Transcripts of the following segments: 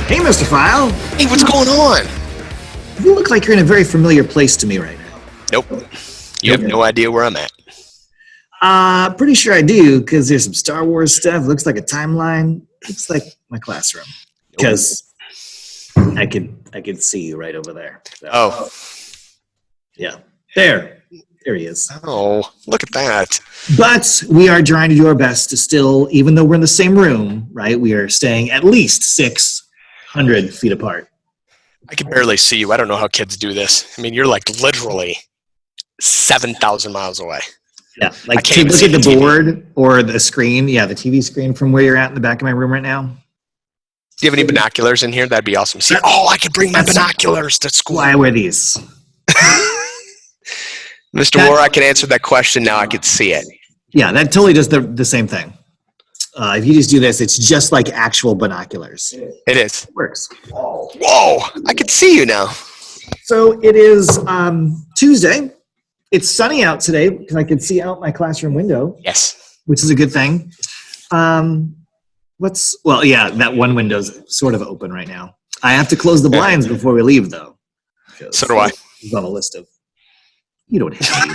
Hey, Mr. File. Hey, what's going on? You look like you're in a very familiar place to me right now. Nope. You have no idea where I'm at. Pretty sure I do, because there's some Star Wars stuff. Looks like a timeline. Looks like my classroom. Because I could see you right over there. So, Oh. yeah. There he is. Oh, look at that. But we are trying to do our best to still, even though we're in the same room, right? We are staying at least 600 feet apart. I can barely see you. I don't know how kids do this. I mean, you're like literally 7,000 miles away. Yeah, like to look at the board or the screen. Yeah, the TV screen from where you're at in the back of my room right now. Do you have any binoculars in here? That'd be awesome. See, I could bring my binoculars to school. Why I wear these? Mr. Moore, I can answer that question now. I could see it. Yeah, that totally does the same thing. If you just do this, it's just like actual binoculars. It is. It works. Whoa, I can see you now. So it is Tuesday. It's sunny out today because I can see out my classroom window. Yes. Which is a good thing. That one window's sort of open right now. I have to close the blinds before we leave, though. So do I. It's on a list of. You don't have to.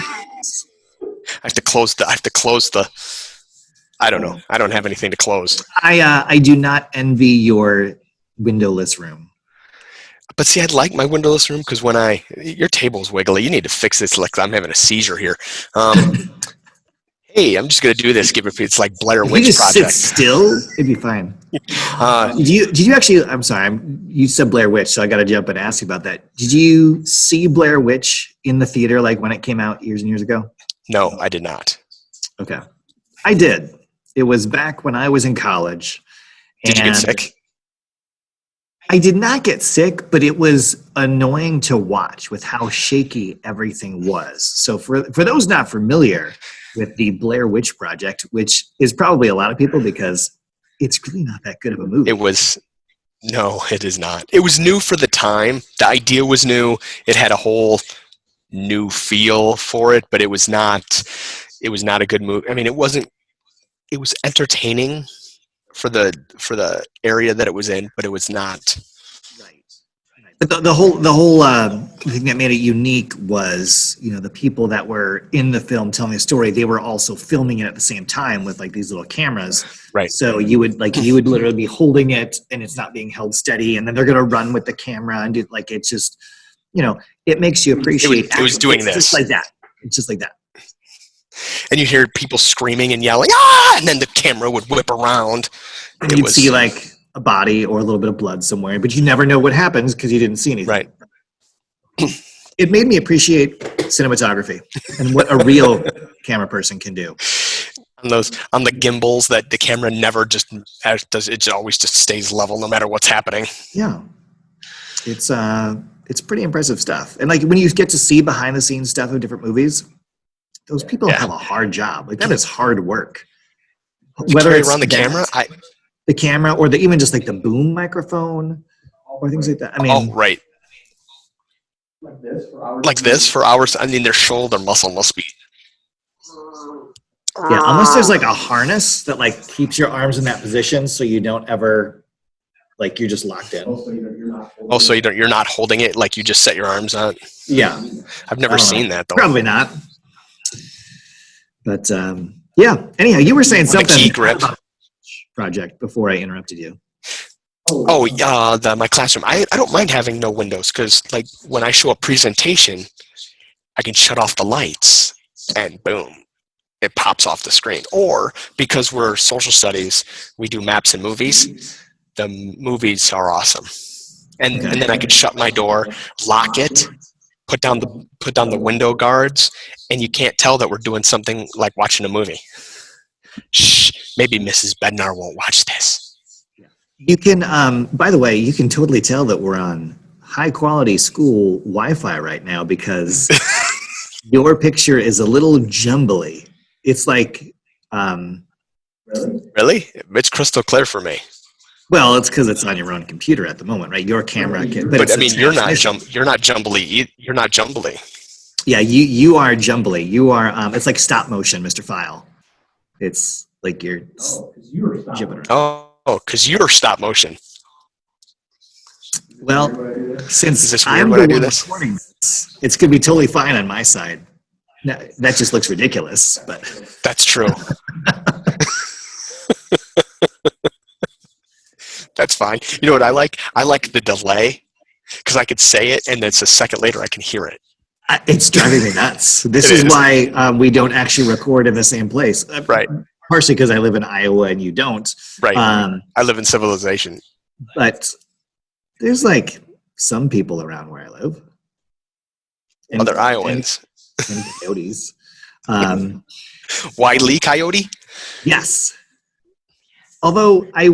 I have to close the. I don't know. I don't have anything to close. I do not envy your windowless room. But see, I'd like my windowless room because your table's wiggly. You need to fix this. Like I'm having a seizure here. Hey, I'm just gonna do this. It's like Blair Witch Project. You just Project. sit still, it'd be fine. Did you actually? I'm sorry. You said Blair Witch, so I got to jump and ask you about that. Did you see Blair Witch in the theater, like when it came out years and years ago? No, I did not. Okay, I did. It was back when I was in college. Did you get sick? I did not get sick, but it was annoying to watch with how shaky everything was. So for those not familiar with the Blair Witch Project, which is probably a lot of people because it's really not that good of a movie. No, it is not. It was new for the time. The idea was new. It had a whole new feel for it, but it was not a good movie. I mean, it was entertaining for the area that it was in, but it was not. Right. But the whole thing that made it unique was, the people that were in the film telling the story, they were also filming it at the same time with like these little cameras. Right. So you would literally be holding it and it's not being held steady, and then they're gonna run with the camera and do like it's just, it makes you appreciate. It was doing this just like that. It's just like that. And you hear people screaming and yelling, "Ah!" And then the camera would whip around. And you'd see like a body or a little bit of blood somewhere, but you never know what happens because you didn't see anything. Right. It made me appreciate cinematography and what a real camera person can do. On the gimbals that the camera never just does, it always just stays level no matter what's happening. Yeah. It's pretty impressive stuff. And like when you get to see behind the scenes stuff of different movies, those people have a hard job. Like that is hard work. Whether it's around the camera, the camera, or even just like the boom microphone, or things like that. I mean, right. Like this for hours. I mean, their shoulder muscle must be. Yeah, unless there's like a harness that like keeps your arms in that position, so you don't ever, like you're just locked in. So you're not holding it, like you just set your arms out. Yeah, I've never seen that though. Probably not. But yeah. Anyhow, you were saying something key grip about project before I interrupted you. Oh yeah, my classroom. I don't mind having no windows because like when I show a presentation, I can shut off the lights and boom, it pops off the screen. Or because we're social studies, we do maps and movies. The movies are awesome, and then I could shut my door, lock it, put down the window guards, and you can't tell that we're doing something like watching a movie. Shh, maybe Mrs. Bednar won't watch this. You can, by the way, you can totally tell that we're on high quality school Wi-Fi right now because your picture is a little jumbly. It's like, Really? It's crystal clear for me. Well, it's because it's on your own computer at the moment, right? Your camera can. But I mean, you're not jumbly. You're not jumbly. Yeah, you are jumbly. You are. It's like stop motion, Mr. File. It's like you're jibbing around. Oh, because you're stop motion. Well, since Is this weird I'm when the I do one this? recording this, it's going to be totally fine on my side. No, that just looks ridiculous, but That's true. That's fine. You know what I like? I like the delay because I could say it and it's a second later I can hear it. it's driving me nuts. This It is is. why we don't actually record in the same place. Right. Partially because I live in Iowa and you don't. Right. Um, I live in civilization. but there's like some people around where I live. And, Other Iowans. and coyotes. Wile E. Coyote? Yes. Although I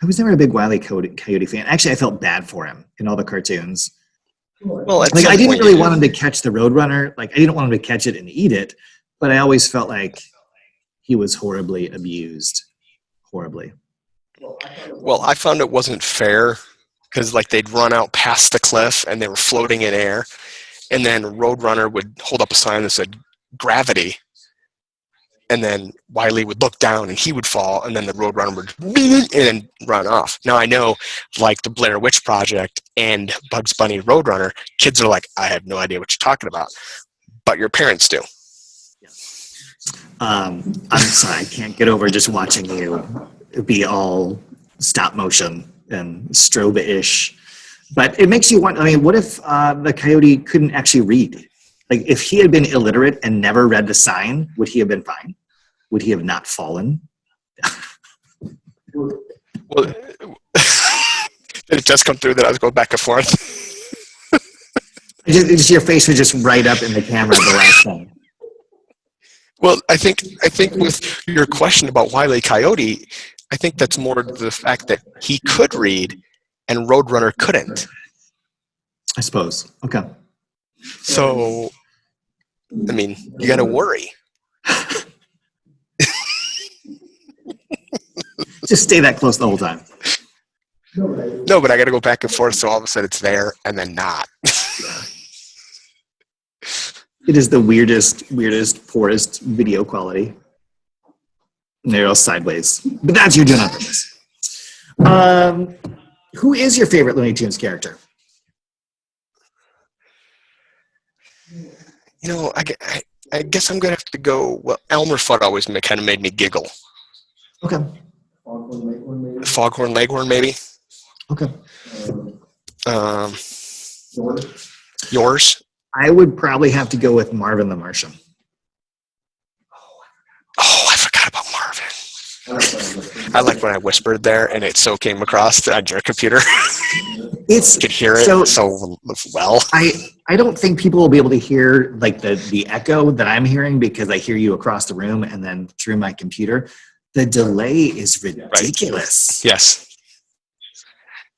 was never a big Wile E. Coyote fan. Actually, I felt bad for him in all the cartoons. Well, at Like some I didn't point really you want do. him to catch the Roadrunner. Like I didn't want him to catch it and eat it, but I always felt like he was horribly abused. Horribly. Well, I found it wasn't fair because like they'd run out past the cliff and they were floating in air, and then Roadrunner would hold up a sign that said gravity, and then Wiley would look down and he would fall, and then the Roadrunner would and then run off. Now I know, like the Blair Witch Project and Bugs Bunny Roadrunner, kids are like, I have no idea what you're talking about, but your parents do. I'm sorry, I can't get over just watching you be all stop motion and strobe-ish. But it makes you want, I mean, what if the coyote couldn't actually read? Like if he had been illiterate and never read the sign, would he have been fine? Would he have not fallen? Well, it just come through that I was going back and forth. Just your face was just right up in the camera the last time. Well, I think with your question about Wile E. Coyote, I think that's more the fact that he could read and Roadrunner couldn't. I suppose. Okay. So, I mean, you got to worry. Just stay that close the whole time. No, but I got to go back and forth, so all of a sudden it's there and then not. It is the weirdest, poorest video quality. And they're all sideways. But that's you doing on purpose. Who is your favorite Looney Tunes character? You know, I guess I'm going to have to go, well, Elmer Fudd always kind of made me giggle. Okay. Foghorn Leghorn, maybe? Okay. Yours? I would probably have to go with Marvin the Martian. Oh, I forgot about Marvin. I like when I whispered there and it so came across on your computer. It's You could hear it so well. I don't think people will be able to hear like the echo that I'm hearing because I hear you across the room and then through my computer. The delay is ridiculous. Yes.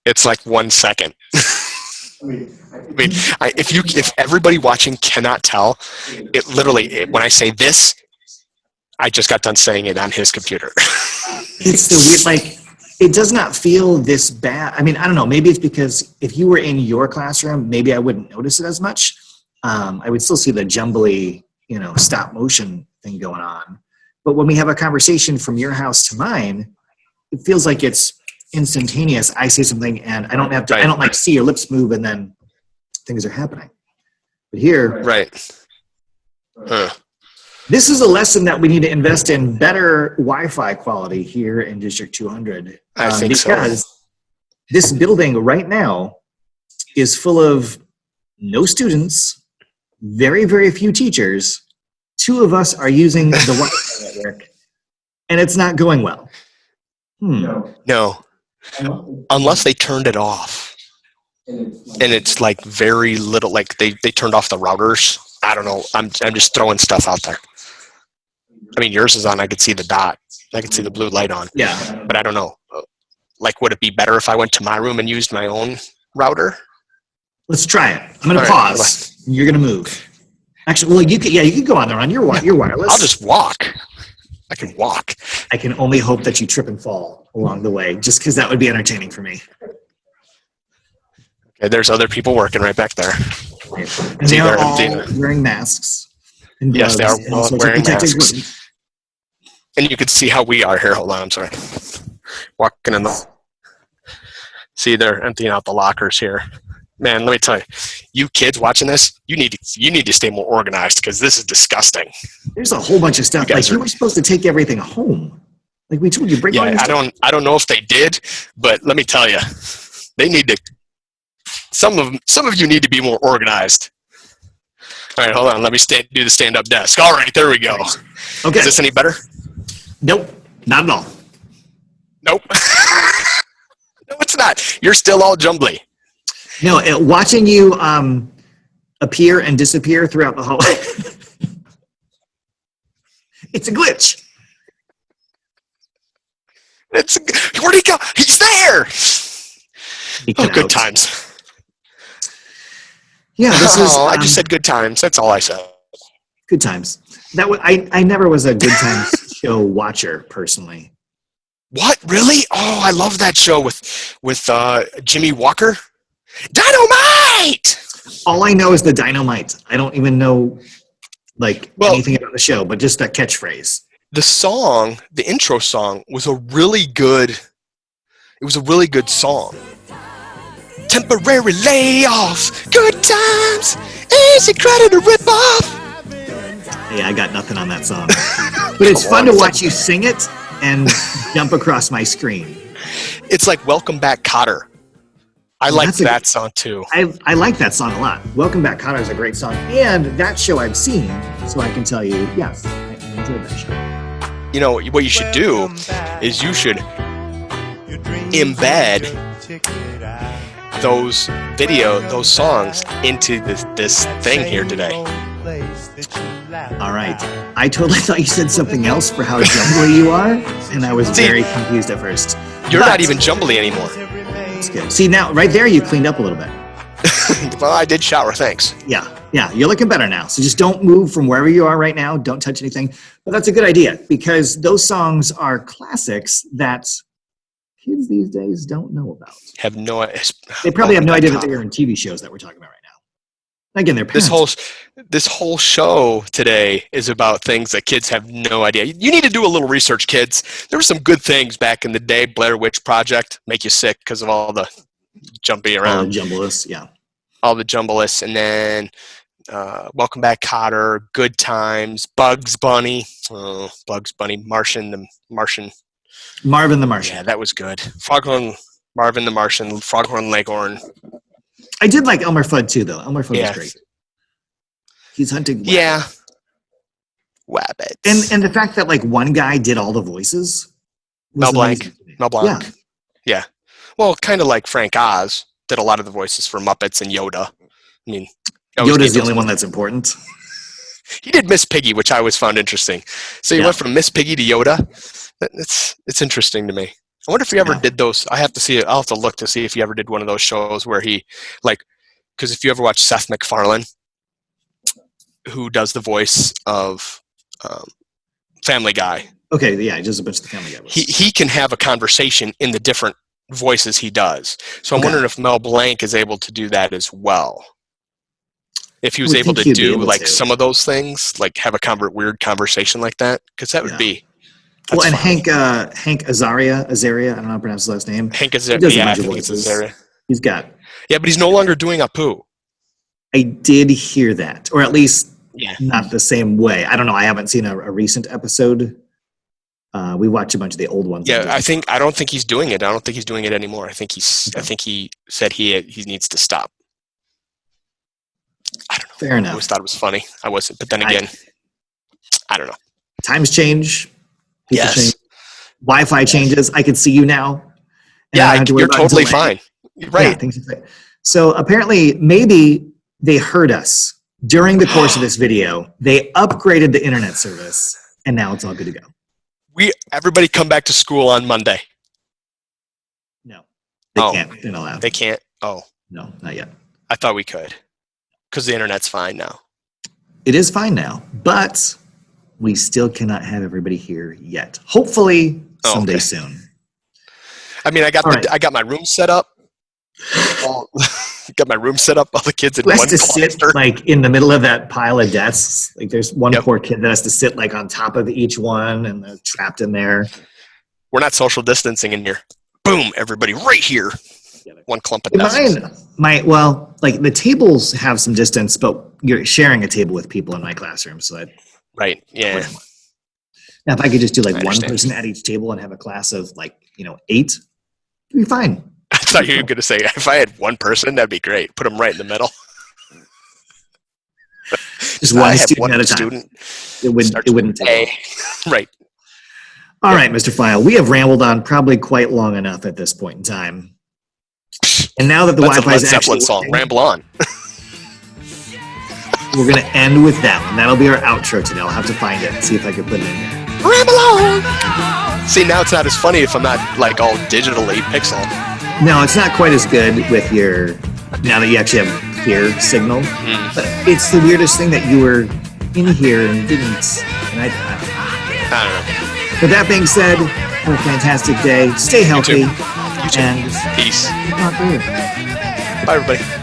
It's like 1 second. I mean, if everybody watching cannot tell, it literally, when I say this, I just got done saying it on his computer. It's the weird, like, it does not feel this bad. I mean, I don't know. Maybe it's because if you were in your classroom, maybe I wouldn't notice it as much. I would still see the jumbly, stop motion thing going on. But when we have a conversation from your house to mine, it feels like it's instantaneous. I say something and I don't have to, I don't like see your lips move and then things are happening. But here, Right. this is a lesson that we need to invest in better Wi-Fi quality here in District 200. I think so. Because this building right now is full of no students, very, very few teachers. 2 of us are using the Wi-Fi network, and it's not going well. No. Unless they turned it off. And it's like very little, like they turned off the routers. I don't know. I'm just throwing stuff out there. I mean, yours is on. I could see the dot. I could see the blue light on. Yeah. But I don't know. Like, would it be better if I went to my room and used my own router? Let's try it. I'm going to All right. pause. You're going to move. Actually, well, you can go on there on your wireless. I'll just walk. I can walk. I can only hope that you trip and fall along the way, just because that would be entertaining for me. Okay, there's other people working right back there. And they are all wearing masks. And Yes, they are gloves and all sorts of wearing protective masks. equipment. And you can see how we are here. Hold on, I'm sorry. Walking in the... See, they're emptying out the lockers here. Man, let me tell you, you kids watching this, you need to stay more organized because this is disgusting. There's a whole bunch of stuff. Like you were supposed to take everything home. Like we told you, bring all your stuff. I don't know if they did, but let me tell you, they need to. Some of you need to be more organized. All right, hold on. Let me do the stand-up desk. All right, there we go. Okay. Is this any better? Nope, not at all. Nope. No, it's not. You're still all jumbly. No, watching you appear and disappear throughout the hallway. It's a glitch. Where'd he go? He's there. Good times. Yeah, this is. I just said good times. That's all I said. Good times. I never was a good times show watcher personally. What, really? Oh, I love that show with Jimmy Walker. Dynamite! All I know is the dynamite. I don't even know anything about the show, but just that catchphrase. The intro song was a really good song. Temporary layoffs, good times, easy credit to rip off. Hey, I got nothing on that song. But it's fun to watch you sing it and jump across my screen. It's like Welcome Back, Kotter. I like that song too. I like that song a lot. Welcome Back, Kotter is a great song. And that show I've seen, so I can tell you, yes, I enjoyed that show. You know, what you should do is you should embed those songs into this thing here today. All right. I totally thought you said something else for how jumbly you are, and I was very confused at first. You're not even jumbly anymore. That's good. See, now, right there, you cleaned up a little bit. Well, I did shower, thanks. Yeah, you're looking better now. So just don't move from wherever you are right now. Don't touch anything. But that's a good idea, because those songs are classics that kids these days don't know about. They probably have no idea that they're in TV shows that we're talking about right now. Again, they're parents. This whole show today is about things that kids have no idea. You need to do a little research, kids. There were some good things back in the day. Blair Witch Project, make you sick because of all the jumping around. All the jumblous, yeah. All the jumblous, and then Welcome Back, Kotter, Good Times, Bugs Bunny, Marvin the Martian. Yeah, that was good. Foghorn, Marvin the Martian, Foghorn Leghorn. I did like Elmer Fudd too, though. Elmer Fudd was great. He's hunting wabbits. Yeah. Wabbits. And the fact that one guy did all the voices. Mel Blanc. Yeah. Well, kind of like Frank Oz did a lot of the voices for Muppets and Yoda. I mean, Yoda's the only one that's important. He did Miss Piggy, which I always found interesting. So he went from Miss Piggy to Yoda. It's interesting to me. I wonder if he ever did those. I'll have to look to see if he ever did one of those shows where he, because if you ever watch Seth MacFarlane, who does the voice of Family Guy. Okay, yeah, just a bunch of the Family Guy voices. He can have a conversation in the different voices he does. So I'm wondering if Mel Blanc is able to do that as well. If he was able to do some of those things, have a weird conversation like that, because that would be. Well, and funny. Hank Azaria, I don't know how to pronounce his last name. Hank Azaria, I think it's Azaria. He's got. Yeah, but he's no longer doing Apu. I did hear that, or at least not the same way. I don't know. I haven't seen a recent episode. We watched a bunch of the old ones. Yeah, I don't think he's doing it. I don't think he's doing it anymore. I think he said he needs to stop. I don't know. Fair enough. I always thought it was funny. I wasn't, but then again, I don't know. Times change. People change. Wi-Fi changes. I can see you now. Yeah, you're totally fine. Right. Yeah, so apparently, maybe they heard us during the course of this video. They upgraded the internet service, and now it's all good to go. Everybody come back to school on Monday. No, they can't. They're not allowed. They can't. Oh, no, not yet. I thought we could, because the internet's fine now. It is fine now, but we still cannot have everybody here yet. Hopefully, someday soon. I mean, I got my room set up. Got my room set up. All the kids in one cluster. Sit in the middle of that pile of desks. There's one poor kid that has to sit on top of each one, and they're trapped in there. We're not social distancing in here. Boom! Everybody, right here. together. One clump of In desks. well, like the tables have some distance, but you're sharing a table with people in my classroom. So Right. Yeah. now if I could just do like I one understand. person at each table and have a class of like, 8, it'd be fine. I thought you were going to say if I had one person, that'd be great. Put them right in the middle. Just I one have student one at a time. student. It wouldn't take long. Right. All right, Mr. File, we have rambled on probably quite long enough at this point in time. And now that the That's a Wi-Fi Led is actually Zeppelin song. working, Ramble on. we're going to end with that one. That'll be our outro today. I'll have to find it and see if I can put it in there. Ramble on. See, now it's not as funny if I'm not like all digital 8 pixel. No, it's not quite as good with your, now that you actually have clear signal. But it's the weirdest thing that you were in here and didn't. And I don't know. I don't know. With that being said, have a fantastic day. Stay healthy. You too. And Peace. talk later. Bye, everybody.